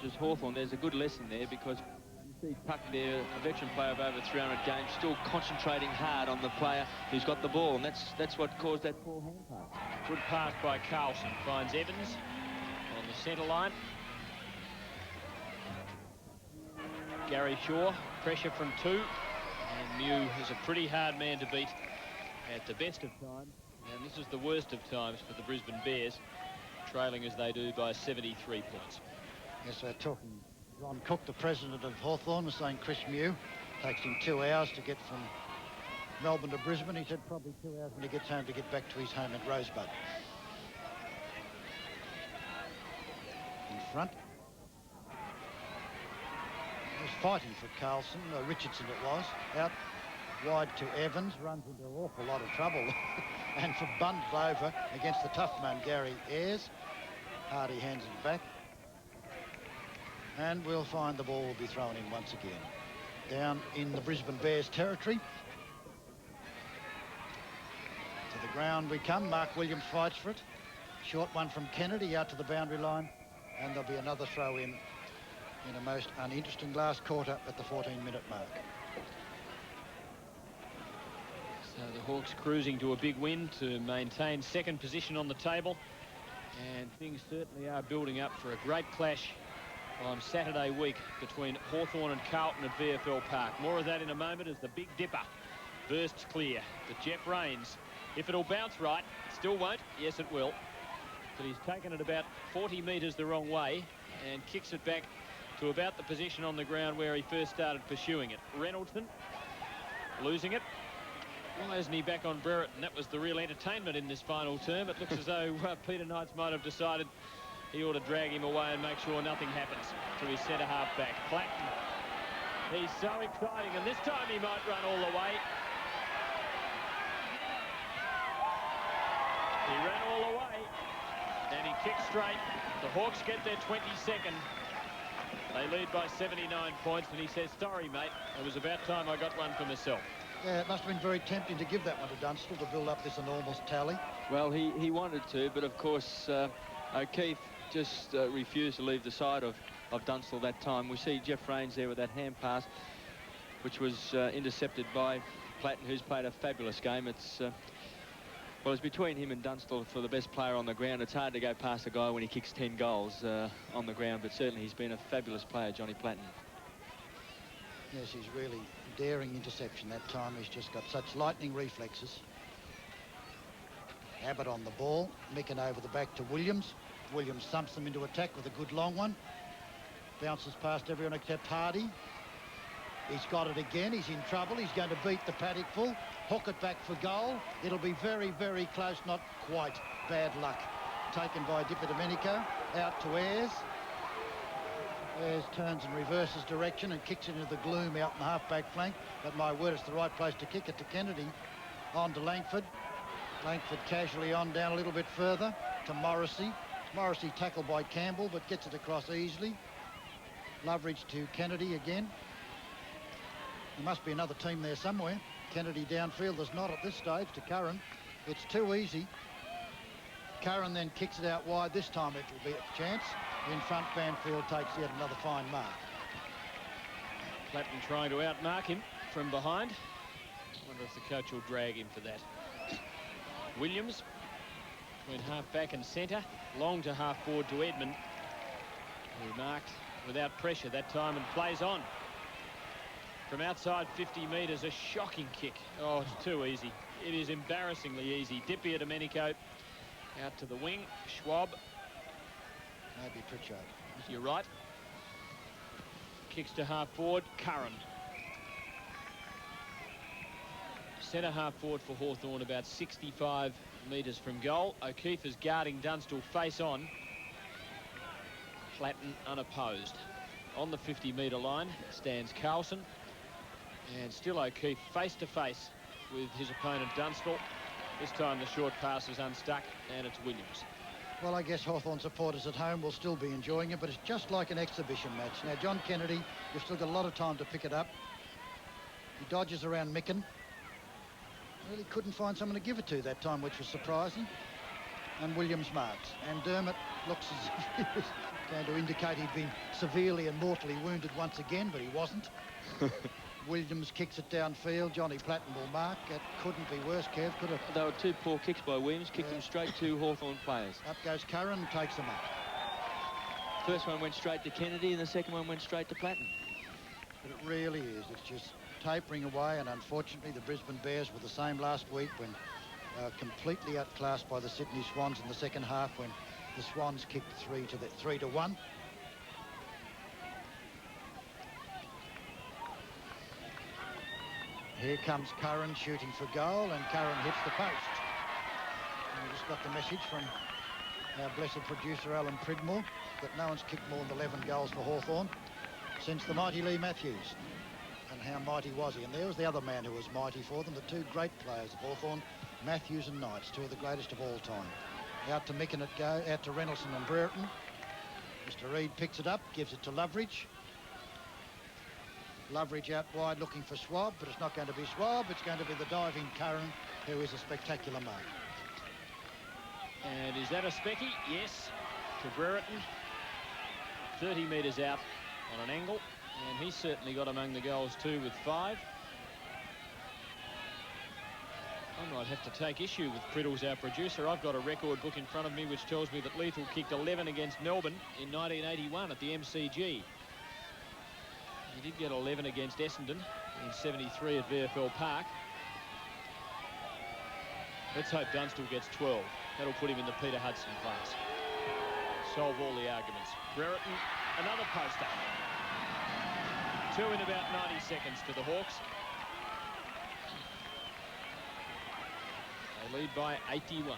Just Hawthorn, there's a good lesson there because you see Puck there, a veteran player of over 300 games, still concentrating hard on the player who's got the ball, and that's what caused that poor hand pass. Good pass by Carlson, finds Evans on the centre line. Gary Shaw, pressure from two, and Mew is a pretty hard man to beat at the best of times, and this is the worst of times for the Brisbane Bears, trailing as they do by 73 points. Yes, we're talking. Ron Cook, the president of Hawthorn, was saying Chris Mew takes him 2 hours to get from Melbourne to Brisbane. He said probably 2 hours when he gets home to get back to his home at Rosebud. In front. He was fighting for Carlson, Richardson it was. Out wide to Evans, runs into an awful lot of trouble. And for bundled over against the tough man Gary Ayres. Hardie hands it back. And we'll find the ball will be thrown in once again. Down in the Brisbane Bears territory. To the ground we come. Mark Williams fights for it. Short one from Kennedy out to the boundary line. And there'll be another throw in a most uninteresting last quarter at the 14-minute mark. So the Hawks cruising to a big win to maintain second position on the table. And things certainly are building up for a great clash on Saturday week between Hawthorn and Carlton at VFL Park. More of that in a moment as the Big Dipper bursts clear. But Jeff Rains, if it'll bounce right, it still won't. Yes, it will. But he's taken it about 40 metres the wrong way and kicks it back to about the position on the ground where he first started pursuing it. Reynoldston losing it. Why isn't he back on Brereton? That was the real entertainment in this final term. It looks as though Peter Knights might have decided he ought to drag him away and make sure nothing happens to his centre half back. Platten. He's so exciting, and this time he might run all the way. He ran all the way, and he kicked straight. The Hawks get their 22nd. They lead by 79 points, and he says, sorry, mate, it was about time I got one for myself. Yeah, it must have been very tempting to give that one to Dunstall to build up this enormous tally. Well, he wanted to, but of course O'Keefe just refused to leave the side of Dunstall that time. We see Jeff Rains there with that hand pass, which was intercepted by Platten, who's played a fabulous game. It's well, it's between him and Dunstall for the best player on the ground. It's hard to go past a guy when he kicks 10 goals on the ground, but certainly he's been a fabulous player, Johnny Platten. Yes, he's really daring interception that time. He's just got such lightning reflexes. Abbott on the ball, Micken over the back to Williams. Williams thumps them into attack with a good long one. Bounces past everyone except Hardie. He's got it again. He's in trouble. He's going to beat the paddock full. Hook it back for goal. It'll be very, very close. Not quite. Bad luck. Taken by Dipper Domenico. Out to Ayres. Ayres turns and reverses direction and kicks it into the gloom out in the half-back flank. But my word, it's the right place to kick it to Kennedy. On to Langford. Langford casually on down a little bit further to Morrissey. Morrissey tackled by Campbell, but gets it across easily. Loveridge to Kennedy again. There must be another team there somewhere. Kennedy downfield. There's not at this stage to Curran. It's too easy. Curran then kicks it out wide. This time it will be a chance. In front, Banfield takes yet another fine mark. Platten trying to outmark him from behind. Wonder if the coach will drag him for that. Williams between half-back and centre. Long to half-forward to Edmund, who marked without pressure that time and plays on. From outside 50 metres, a shocking kick. Oh, it's too easy. It is embarrassingly easy. Dipper Domenico out to the wing. Schwab. Maybe Pritchard. You're right. Kicks to half-forward. Curran. Centre half-forward for Hawthorn, about 65 metres from goal. O'Keefe is guarding Dunstall face on. Platten unopposed. On the 50-metre line stands Carlson. And still O'Keefe face-to-face with his opponent Dunstall. This time the short pass is unstuck and it's Williams. Well, I guess Hawthorn supporters at home will still be enjoying it, but it's just like an exhibition match. Now, John Kennedy, you've still got a lot of time to pick it up. He dodges around Micken. Really couldn't find someone to give it to that time, which was surprising. and Williams marks. And Dermot looks as if he was going to indicate he'd been severely and mortally wounded once again, but he wasn't. Williams kicks it downfield. Johnny Platten will mark. It couldn't be worse, Kev, could it? They were two poor kicks by Williams, kicked them straight to Hawthorn players. Up goes Curran, takes them up. First one went straight to Kennedy, and the second one went straight to Platten. But it really is. It's just tapering away, and unfortunately the Brisbane Bears were the same last week when completely outclassed by the Sydney Swans in the second half, when the Swans kicked 3-1. Here comes Curran shooting for goal, and Curran hits the post. And we just got the message from our blessed producer Alan Pridmore that no one's kicked more than 11 goals for Hawthorn since the mighty Lee Matthews. And how mighty was he? And there was the other man who was mighty for them, the two great players of Hawthorn, Matthews and Knights, two of the greatest of all time. Out to Micken it go, out to Reynoldsson and Brereton. Mr. Reid picks it up, gives it to Loveridge. Loveridge out wide looking for Schwab, but it's not going to be Schwab, it's going to be the diving Curran, who is a spectacular mark. And is that a specky? Yes, to Brereton. 30 metres out on an angle, and he's certainly got among the goals too with 5. I might have to take issue with Priddles, our producer. I've got a record book in front of me which tells me that Lethal kicked 11 against Melbourne in 1981 at the MCG. He did get 11 against Essendon in 73 at VFL Park. Let's hope Dunstall gets 12. That'll put him in the Peter Hudson class. Solve all the arguments. Brereton, another poster. 2 in about 90 seconds to the Hawks. They lead by 81.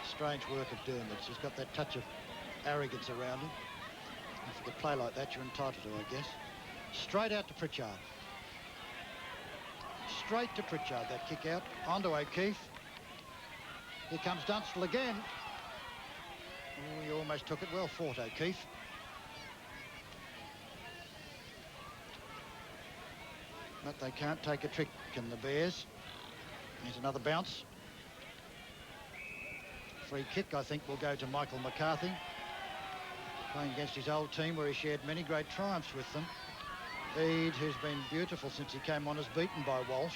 Strange work of Dermot's. He's got that touch of arrogance around him. If you could play like that, you're entitled to, I guess. Straight out to Pritchard. Straight to Pritchard, that kick out. On to O'Keefe. Here comes Dunstall again. Oh, he almost took it. Well fought, O'Keefe. But they can't take a trick, can the Bears. Here's another bounce. Free kick, I think, will go to Michael McCarthy. Playing against his old team where he shared many great triumphs with them. Eade, who's been beautiful since he came on, is beaten by Walsh.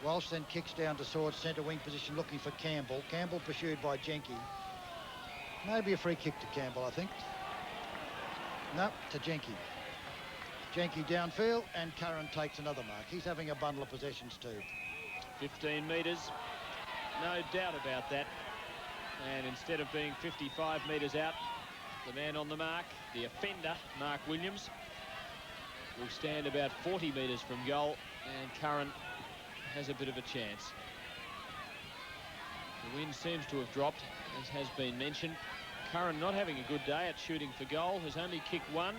Walsh then kicks down to Sword centre wing position looking for Campbell. Campbell pursued by Jenke. Maybe a free kick to Campbell, I think. No, to Jenke. Jenke downfield, and Curran takes another mark. He's having a bundle of possessions too. 15 metres, no doubt about that. And instead of being 55 metres out, the man on the mark, the offender, Mark Williams, will stand about 40 metres from goal, and Curran has a bit of a chance. The wind seems to have dropped, as has been mentioned. Curran not having a good day at shooting for goal, has only kicked 1.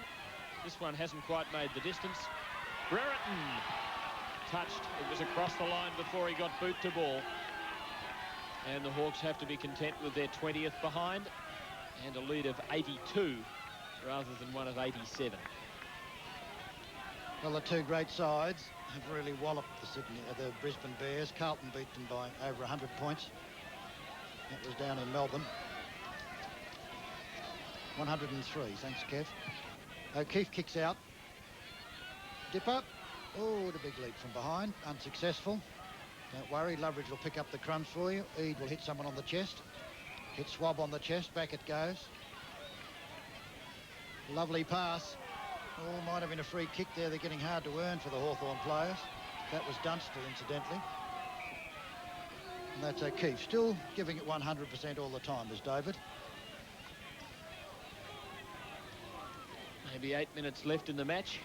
This one hasn't quite made the distance. Brereton touched. It was across the line before he got boot to ball. And the Hawks have to be content with their 20th behind and a lead of 82 rather than one of 87. Well, the two great sides have really walloped the Brisbane Bears. Carlton beat them by over 100 points. That was down in Melbourne. 103, thanks, Kev. O'Keefe kicks out. Dipper. Oh, the big leap from behind. Unsuccessful. Don't worry, Loveridge will pick up the crumbs for you. Eade will hit someone on the chest. Hit Schwab on the chest. Back it goes. Lovely pass. Oh, might have been a free kick there. They're getting hard to earn for the Hawthorn players. That was Dunstall, incidentally. And that's O'Keefe. Still giving it 100% all the time, is David. Maybe 8 minutes left in the match.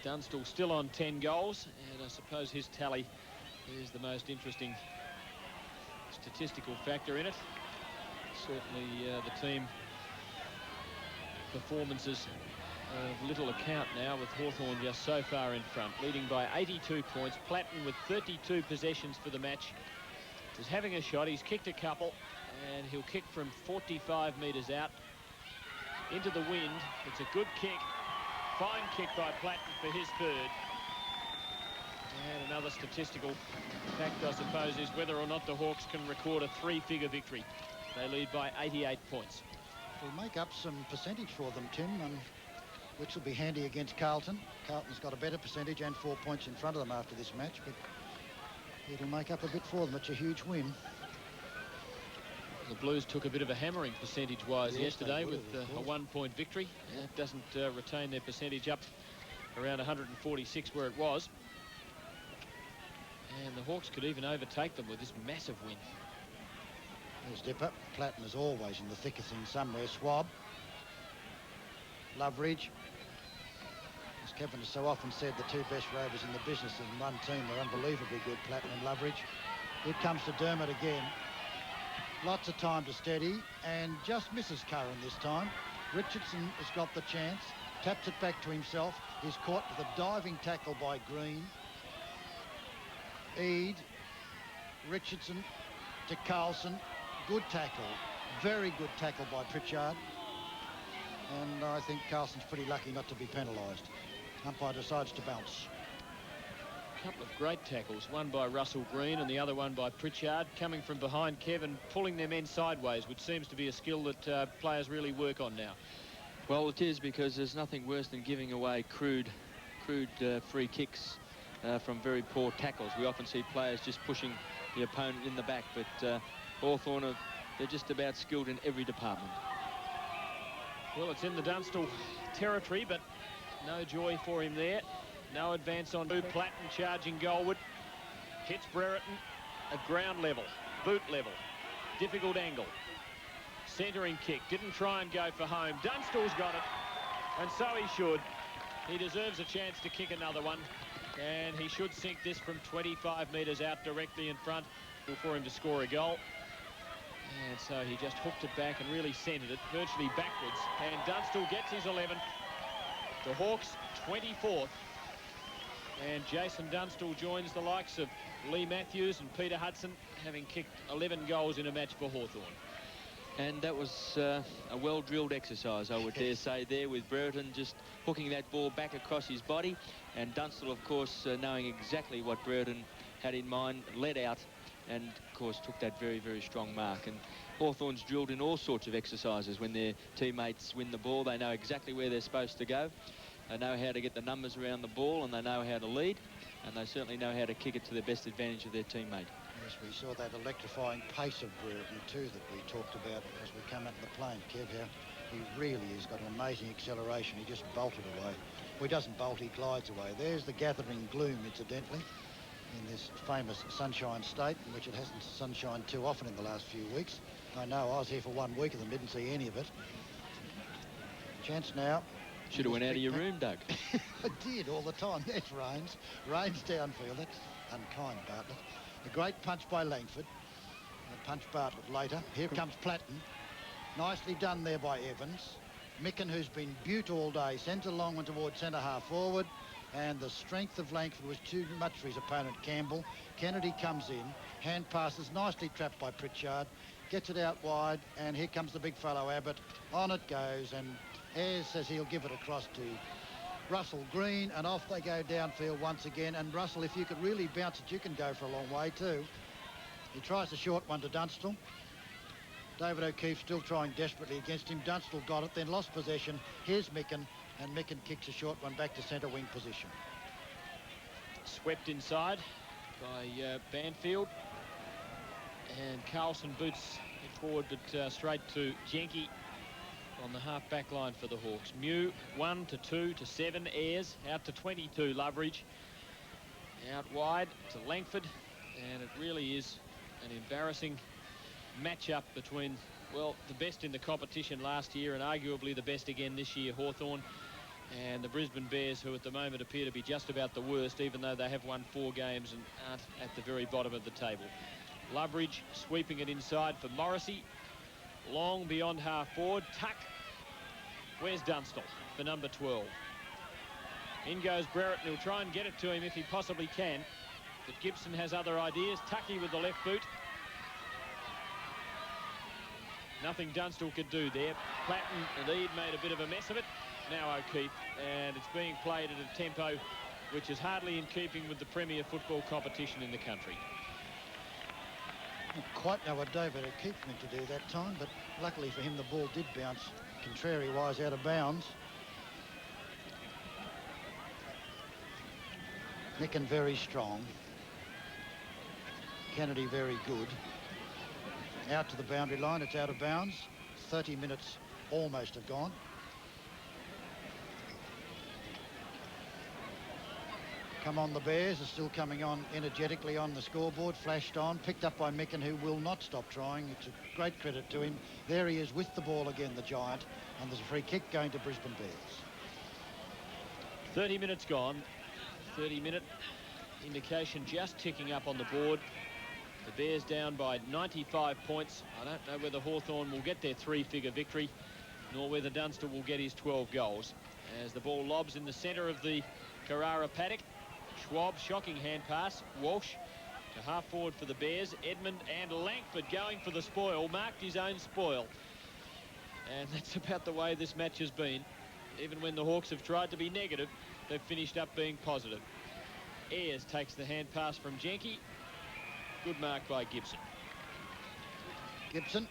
Dunstall still on 10 goals, and I suppose his tally is the most interesting statistical factor in it. Certainly the team performances of little account now, with Hawthorn just so far in front, leading by 82 points. Platten, with 32 possessions for the match, is having a shot. He's kicked a couple, and he'll kick from 45 metres out into the wind. It's a good kick. Fine kick by Platten for his third. And another statistical fact, I suppose, is whether or not the Hawks can record a 3-figure victory. They lead by 88 points. We'll make up some percentage for them, Tim, which will be handy against Carlton. Carlton's got a better percentage and 4 points in front of them after this match, but it'll make up a bit for them. It's a huge win. The Blues took a bit of a hammering percentage-wise yesterday with a 1-point victory. That doesn't retain their percentage up around 146 where it was. And the Hawks could even overtake them with this massive win. There's Dipper. Platten is always in the thick of things somewhere. Swab. Loveridge. As Kevin has so often said, the two best rovers in the business in one team are unbelievably good, Platten and Loveridge. It comes to Dermot again. Lots of time to steady and just misses Curran this time. Richardson has got the chance. Taps it back to himself. He's caught with a diving tackle by Green. Eade. Richardson to Carlson. Good tackle. Very good tackle by Pritchard. And I think Carlson's pretty lucky not to be penalised. Umpire decides to bounce. A couple of great tackles, one by Russell Green and the other one by Pritchard, coming from behind Kevin, pulling their men sideways, which seems to be a skill that players really work on now. Well, it is, because there's nothing worse than giving away crude free kicks from very poor tackles. We often see players just pushing the opponent in the back, but Hawthorn, they're just about skilled in every department. Well, it's in the Dunstall territory, but no joy for him there. No advance on Platten, charging goalward. Hits Brereton at ground level, boot level. Difficult angle. Centering kick. Didn't try and go for home. Dunstall's got it, and so he should. He deserves a chance to kick another one, and he should sink this from 25 metres out directly in front for him to score a goal. And so he just hooked it back and really centred it virtually backwards. And Dunstall gets his 11th. The Hawks 24th. And Jason Dunstall joins the likes of Lee Matthews and Peter Hudson, having kicked 11 goals in a match for Hawthorn. And that was a well-drilled exercise, I would dare say, there, with Brereton just hooking that ball back across his body. And Dunstall, of course, knowing exactly what Brereton had in mind, led out and, of course, took that very, very strong mark. And Hawthorn's drilled in all sorts of exercises when their teammates win the ball. They know exactly where they're supposed to go. They know how to get the numbers around the ball, and they know how to lead, and they certainly know how to kick it to the best advantage of their teammate. Yes, we saw that electrifying pace of Brereton too that we talked about as we come up the plane, Kev, how he really has got an amazing acceleration. He just bolted away. Well, he doesn't bolt, he glides away. There's the gathering gloom, incidentally, in this famous Sunshine State, in which it hasn't sunshined too often in the last few weeks. I know, I was here for 1 week of them, didn't see any of it. Chance now. Should have went out of your room, Doug. I did all the time. That's Rains. Rains downfield. That's unkind, Bartlett. A great punch by Langford. Punch Bartlett later. Here comes Platten. Nicely done there by Evans. Micken, who's been beaut all day, sends a long one towards centre half forward. And the strength of Langford was too much for his opponent, Campbell. Kennedy comes in. Hand passes, nicely trapped by Pritchard. Gets it out wide. And here comes the big fellow, Abbott. On it goes. And Ayres says he'll give it across to Russell Green, and off they go downfield once again. And Russell, if you could really bounce it, you can go for a long way too. He tries a short one to Dunstall. David O'Keefe still trying desperately against him. Dunstall got it, then lost possession. Here's Micken, and Micken kicks a short one back to centre wing position. Swept inside by Banfield. And Carlson boots it forward, but straight to Jenke on the half-back line for the Hawks. Mew 1 to 2 to 7. Ayres out to 22. Loveridge out wide to Langford. And it really is an embarrassing matchup between, well, the best in the competition last year and arguably the best again this year, Hawthorn, and the Brisbane Bears, who at the moment appear to be just about the worst, even though they have won 4 games and aren't at the very bottom of the table. Loveridge sweeping it inside for Morrissey. Long beyond half forward. Tuck. Where's Dunstall for number 12? In goes Brereton. He'll try and get it to him if he possibly can. But Gibson has other ideas. Tucky with the left boot. Nothing Dunstall could do there. Platten and Eade made a bit of a mess of it. Now O'Keefe. And it's being played at a tempo which is hardly in keeping with the premier football competition in the country. Not quite know what David O'Keefe meant to do that time, but luckily for him, the ball did bounce contrary-wise out of bounds. Nicken very strong. Kennedy very good. Out to the boundary line, it's out of bounds. 30 minutes almost have gone. Come on, the Bears are still coming on energetically on the scoreboard, flashed on, picked up by Micken, who will not stop trying. It's a great credit to him. There he is with the ball again, the Giant, and there's a free kick going to Brisbane Bears. 30 minutes gone. 30-minute indication just ticking up on the board. The Bears down by 95 points. I don't know whether Hawthorn will get their 3-figure victory, nor whether Dunstall will get his 12 goals. As the ball lobs in the centre of the Carrara paddock. Schwab, shocking hand pass. Walsh to half forward for the Bears. Edmund and Langford going for the spoil. Marked his own spoil. And that's about the way this match has been. Even when the Hawks have tried to be negative, they've finished up being positive. Ayres takes the hand pass from Jenke. Good mark by Gibson. Gibson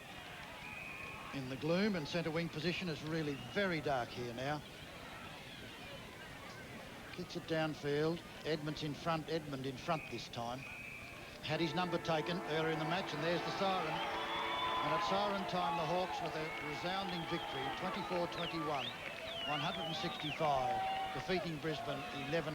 in the gloom, and centre wing position is really very dark here now. Kicks it downfield. Edmund's in front. Edmund in front this time. Had his number taken earlier in the match, and there's the siren. And at siren time, the Hawks with a resounding victory, 24-21, 165, defeating Brisbane 11.